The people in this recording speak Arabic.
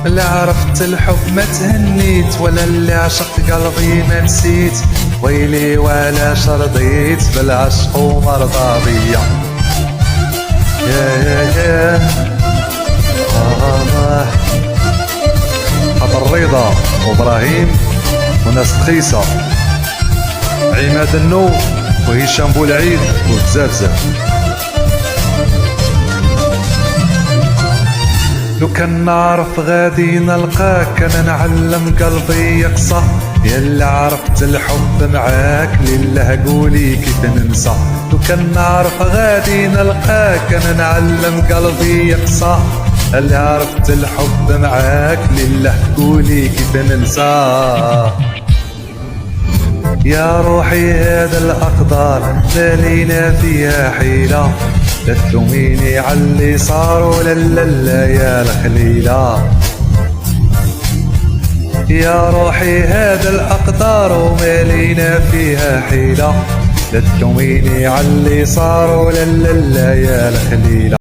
اللي عرفت الحب ما تهنيت، ولا اللي عشقت قلبي ما نسيت. ويلي وعلاش رضيت بالعشق ومرضى بيا. يا حضر رضا وابراهيم وناس تخيسة، عماد النو وهشام بولعيد وبزاف. لو كان نعرف غادي نلقاك انا نعلم قلبي يقصى. يلا عرفت الحب معاك لله قولي كيف ننسى. لو كان نعرف غادي نلقاك انا نعلم قلبي يقصى. اللي عرفت الحب معاك لله قولي كيف ننسى. يا روحي هذا الأقدار لينا فيها حيلة، لا تلوميني عاللي صار ولا لا يا الخليلة. يا روحي هذا الأقدار ومالينا فيها حيلة، لا تلوميني عاللي صار ولا لا يا الخليلة.